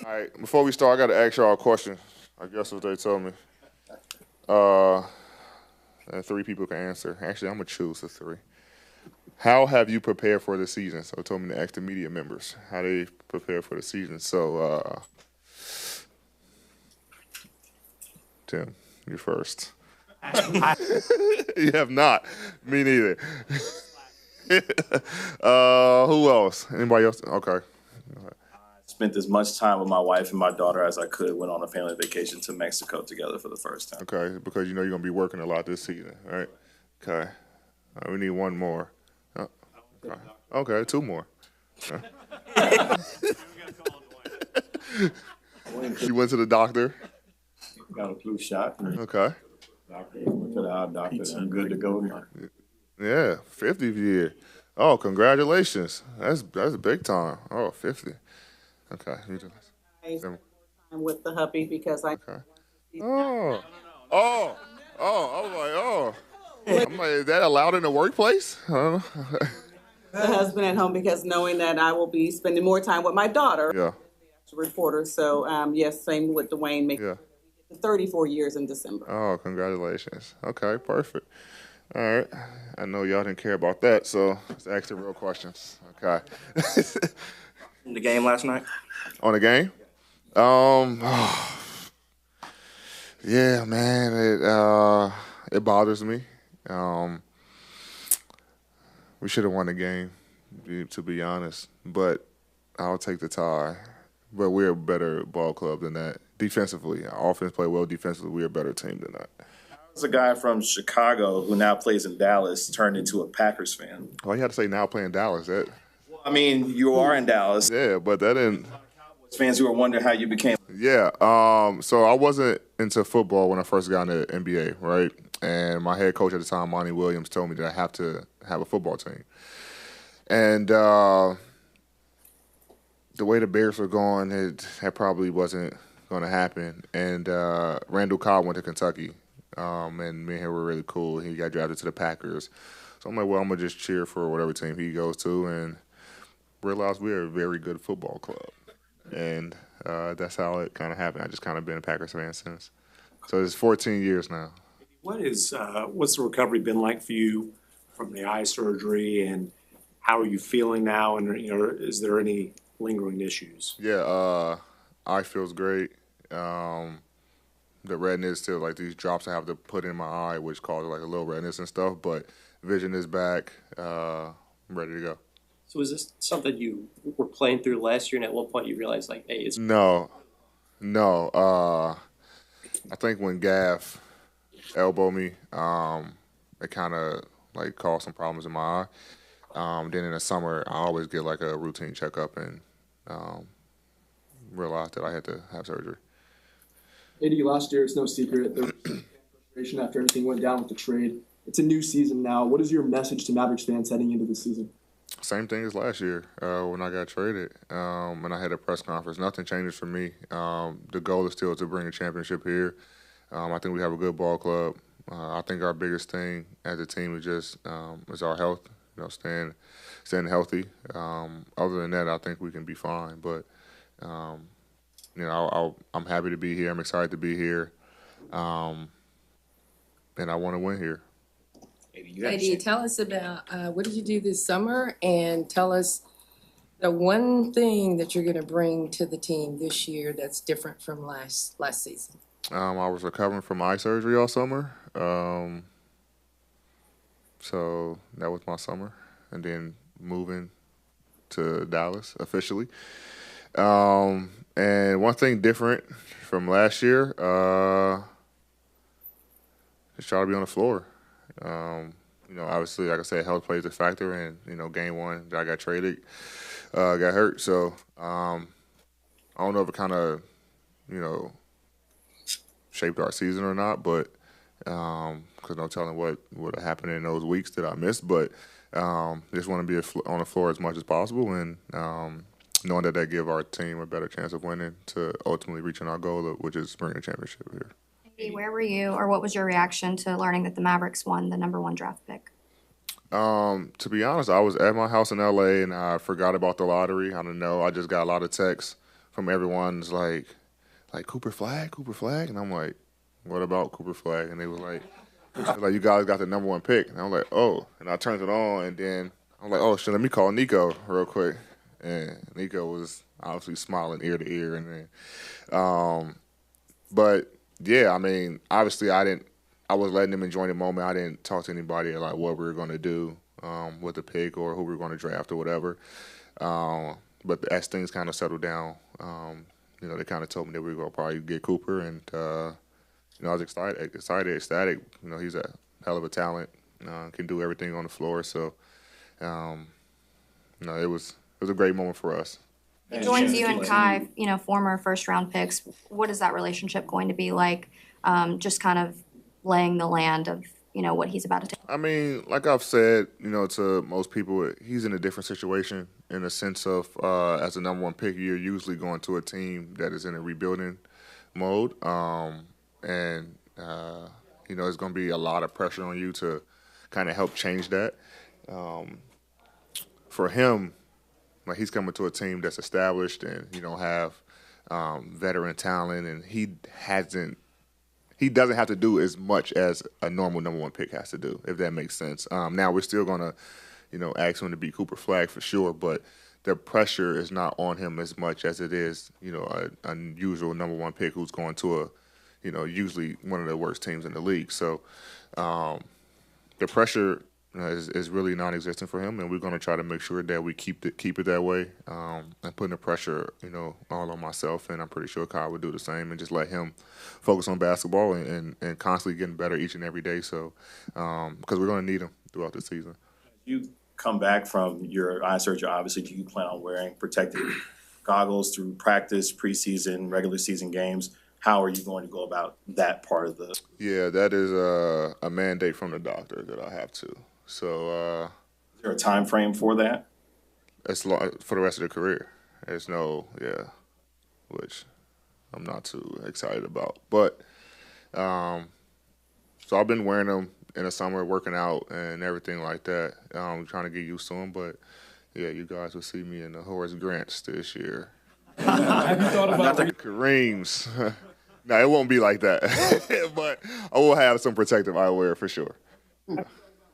All right, before we start, I got to ask y'all a question. I guess what they told me. And three people can answer. Actually, I'm going to choose the three. How have you prepared for the season? So it told me to ask the media members how they prepare for the season. So, Tim, you first. You have not. Me neither. Who else? Anybody else? Okay. Spent as much time with my wife and my daughter as I could. Went on a family vacation to Mexico together for the first time. Okay, because you know you're going to be working a lot this season, right? Okay. We need one more. Okay. Okay, two more. You went to the doctor. Got a flu shot. Okay. Doctor, went to the eye doctor. I'm good to go now. Yeah, 50th year. Oh, congratulations. That's big time. Oh, 50. Okay. I'm with the hubby because I. Okay. Oh. Oh. Oh. I'm like, oh. I'm like, is that allowed in the workplace? The husband at home because knowing that I will be spending more time with my daughter. Yeah. Reporter. So yes, same with Dwayne. Yeah. 34 years in December. Oh, congratulations. Okay, perfect. All right. I know y'all didn't care about that, so let's ask the real questions. Okay. The game last night? On the game? Yeah, man, it bothers me. We should have won the game, to be honest, but I'll take the tie. But we're a better ball club than that. Defensively, our offense play well. Defensively, we're a better team than that. There's a guy from Chicago who now plays in Dallas turned into a Packers fan. Oh, you had to say now playing Dallas. That. I mean, you are in Dallas. Yeah, but that didn't. Fans who are wondering how you became. Yeah. So I wasn't into football when I first got into the NBA, right? And my head coach at the time, Monty Williams, told me that I have to have a football team. And the way the Bears were going, that probably wasn't going to happen. And Randall Cobb went to Kentucky, and me and him were really cool. He got drafted to the Packers. So I'm like, well, I'm going to just cheer for whatever team he goes to and realize we're a very good football club. And that's how it kind of happened. I just kind of been a Packers fan since. So it's 14 years now. What's the recovery been like for you from the eye surgery, and how are you feeling now? And is there any lingering issues? Yeah, eye feels great. The redness still, like these drops I have to put in my eye, which causes like a little redness and stuff. But vision is back. I'm ready to go. So is this something you were playing through last year, and at one point you realized, like, hey, it's... No. I think when Gaff elbowed me, it kind of like caused some problems in my eye. Then in the summer, I always get like a routine checkup and realized that I had to have surgery. AD, last year, it's no secret, there was frustration after everything went down with the trade. It's a new season now. What is your message to Mavericks fans heading into the season? Same thing as last year when I got traded and I had a press conference. Nothing changes for me. The goal is still to bring a championship here. I think we have a good ball club. I think our biggest thing as a team is just is our health. Staying healthy. Other than that, I think we can be fine. But I'm happy to be here. I'm excited to be here, and I want to win here. Lady, tell us about what did you do this summer, and tell us the one thing that you're going to bring to the team this year that's different from last season. I was recovering from eye surgery all summer, so that was my summer, and then moving to Dallas officially. And one thing different from last year, just try to be on the floor. Obviously, like I said, health plays a factor, and game one, I got traded, got hurt. So I don't know if it kind of, shaped our season or not, but because no telling what would have happened in those weeks that I missed. But just want to be on the floor as much as possible, and knowing that give our team a better chance of winning to ultimately reaching our goal, which is bringing a championship here. Where were you, or what was your reaction to learning that the Mavericks won the #1 draft pick? To be honest, I was at my house in LA and I forgot about the lottery. I don't know. I just got a lot of texts from everyone's like Cooper Flag, and I'm like, what about Cooper Flag? And they were like, you guys got the number 1 pick, and I'm like, oh, and I turned it on, and then I'm like, oh shit, let me call Nico real quick, and Nico was obviously smiling ear to ear, and then, but yeah, I mean, obviously I was letting them enjoy the moment. I didn't talk to anybody like what we were going to do with the pick or who we were going to draft or whatever. But as things kind of settled down, they kind of told me that we were going to probably get Cooper, and I was excited, ecstatic. He's a hell of a talent, can do everything on the floor. So, it was a great moment for us. He joins you and Kai, former first-round picks. What is that relationship going to be like? Just kind of laying the land of, what he's about to take. I mean, like I've said, to most people, he's in a different situation in the sense of as a number 1 pick, you're usually going to a team that is in a rebuilding mode. And it's going to be a lot of pressure on you to kind of help change that. For him, like he's coming to a team that's established and have veteran talent, and he doesn't have to do as much as a normal number 1 pick has to do, if that makes sense. Now we're still gonna, ask him to beat Cooper Flag for sure, but the pressure is not on him as much as it is, a unusual number 1 pick who's going to a, usually one of the worst teams in the league. So the pressure is really non-existent for him, and we're going to try to make sure that we keep it that way. And putting the pressure, all on myself, and I'm pretty sure Kyle would do the same, and just let him focus on basketball and constantly getting better each and every day. So because we're going to need him throughout the season. You come back from your eye surgery, obviously, do you plan on wearing protective goggles through practice, preseason, regular season games? How are you going to go about that part of the? Yeah, that is a mandate from the doctor that I have to. So is there a time frame for that? It's for the rest of the career. There's which I'm not too excited about. But so I've been wearing them in the summer, working out and everything like that. Trying to get used to them. But yeah, you guys will see me in the Horace Grants this year. Have you thought about Kareem's? No, it won't be like that. But I will have some protective eyewear for sure.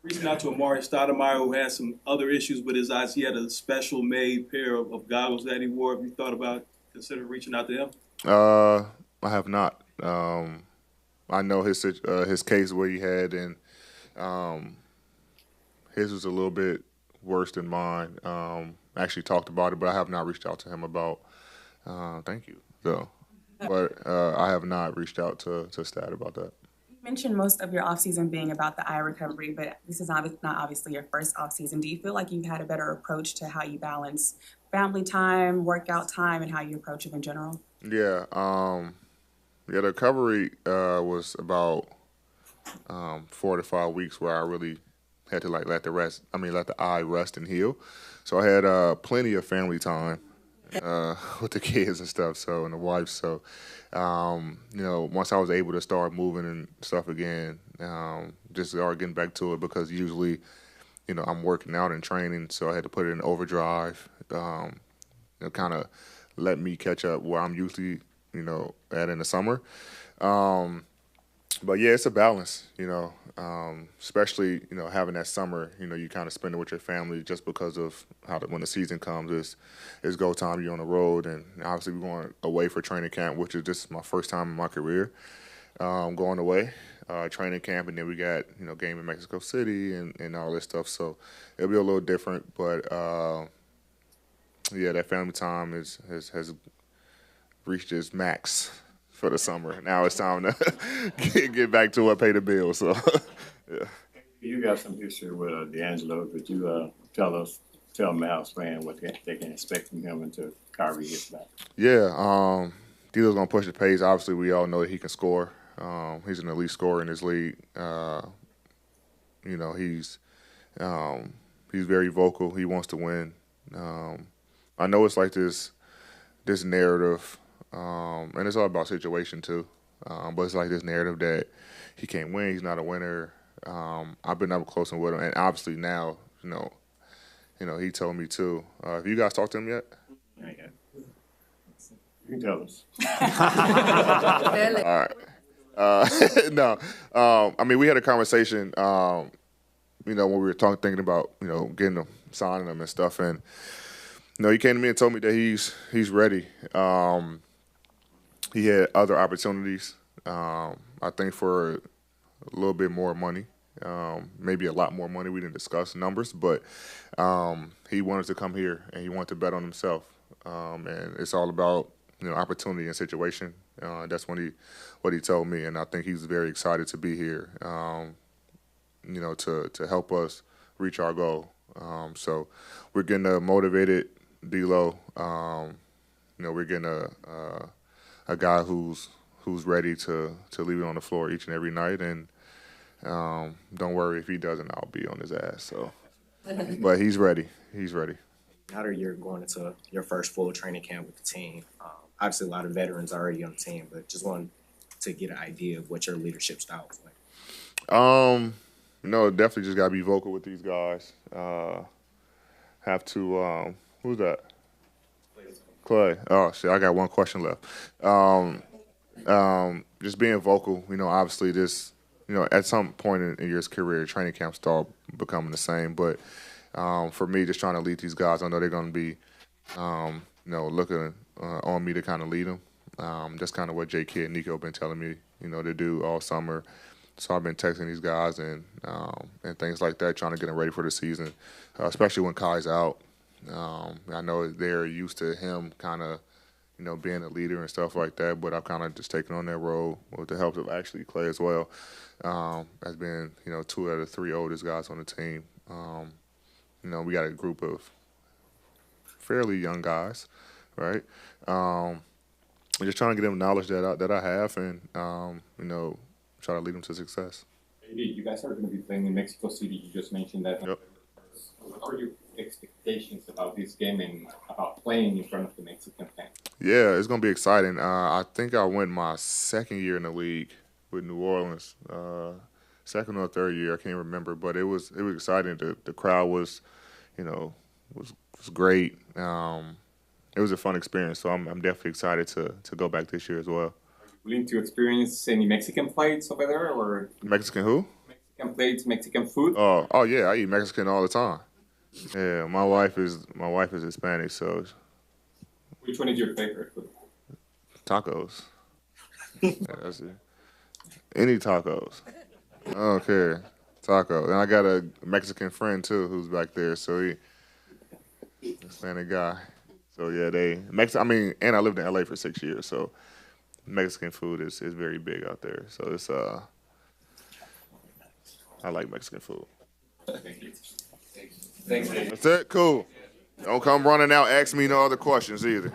Reaching out to Amari Stoudemire, who has some other issues with his eyes. He had a special made pair of goggles that he wore. Have you thought about considering reaching out to him? I have not. I know his case what he had, and his was a little bit worse than mine. I actually talked about it, but I have not reached out to him about. Thank you, though. But I have not reached out to Stat about that. You mentioned most of your offseason being about the eye recovery, but this is not obviously your first offseason. Do you feel like you've had a better approach to how you balance family time, workout time, and how you approach it in general? Yeah. The recovery was about 4 to 5 weeks where I really had to let the eye rest and heal. So I had plenty of family time with the kids and stuff, and the wife. So, once I was able to start moving and stuff again, just start getting back to it, because usually, I'm working out and training, so I had to put it in overdrive, kind of let me catch up where I'm usually, at in the summer. But yeah, it's a balance, especially, having that summer, you kind of spend it with your family just because of when the season comes, it's go time, you're on the road, and obviously we're going away for training camp, which is just my first time in my career, going away, training camp, and then we got, game in Mexico City and all this stuff, so it'll be a little different, but yeah, that family time has reached its max for the summer. Now it's time to get back to pay the bills. So, yeah. You got some history with D'Angelo. Could you tell Mavs fans what they can expect from him until Kyrie gets back? Yeah, D'Lo's gonna push the pace. Obviously, we all know that he can score. He's an elite scorer in this league. He's very vocal. He wants to win. I know it's like this narrative. And it's all about situation too. But it's like this narrative that he can't win, he's not a winner. I've been up close and with him, and obviously now, he told me too. Have you guys talked to him yet? You tell us. All right. No. I mean, we had a conversation, when we were thinking about, getting him, signing him and stuff. And, he came to me and told me that he's ready. He had other opportunities, I think, for a little bit more money, maybe a lot more money. We didn't discuss numbers, but he wanted to come here and he wanted to bet on himself. And it's all about, opportunity and situation. That's what he told me, and I think he's very excited to be here, to help us reach our goal. So we're getting motivated, D-Lo. We're getting a guy who's ready to leave it on the floor each and every night, and don't worry if he doesn't, I'll be on his ass. So, but he's ready. He's ready. Now that you're going into your first full training camp with the team, obviously a lot of veterans already on the team, but just wanted to get an idea of what your leadership style is like. Definitely just gotta be vocal with these guys. Have to. Who's that? Clay. Oh shit! I got one question left. Just being vocal. Obviously this. At some point in your career, training camps start becoming the same. But for me, just trying to lead these guys, I know they're going to be, looking on me to kind of lead them. That's kind of what J.K. and Nico have been telling me, to do all summer. So I've been texting these guys and things like that, trying to get them ready for the season, especially when Kai's out. I know they're used to him kind of, being a leader and stuff like that, but I've kind of just taken on that role with the help of actually Clay as well. Has been, 2 out of the 3 oldest guys on the team. We got a group of fairly young guys, right? Just trying to get them knowledge that I have and, try to lead them to success. You guys are going to be playing in Mexico City. You just mentioned that. Yep. What are your expectations about this game and about playing in front of the Mexican fans? Yeah, it's going to be exciting. I think I went my second year in the league with New Orleans, second or third year, I can't remember, but it was exciting. The crowd was, was great. It was a fun experience, so I'm definitely excited to go back this year as well. Willing to experience any Mexican fights over there, or Mexican who? Mexican plates, Mexican food? Oh yeah, I eat Mexican all the time. Yeah, my wife is Hispanic, so. Which one is your favorite food? Tacos. Yeah, that's it. Any tacos. I don't care. Taco. And I got a Mexican friend too who's back there, so he Hispanic guy. So yeah, and I lived in LA for 6 years, so Mexican food is very big out there. So it's I like Mexican food. Thank you. Thanks. That's it. Cool. Don't come running out, ask me no other questions either.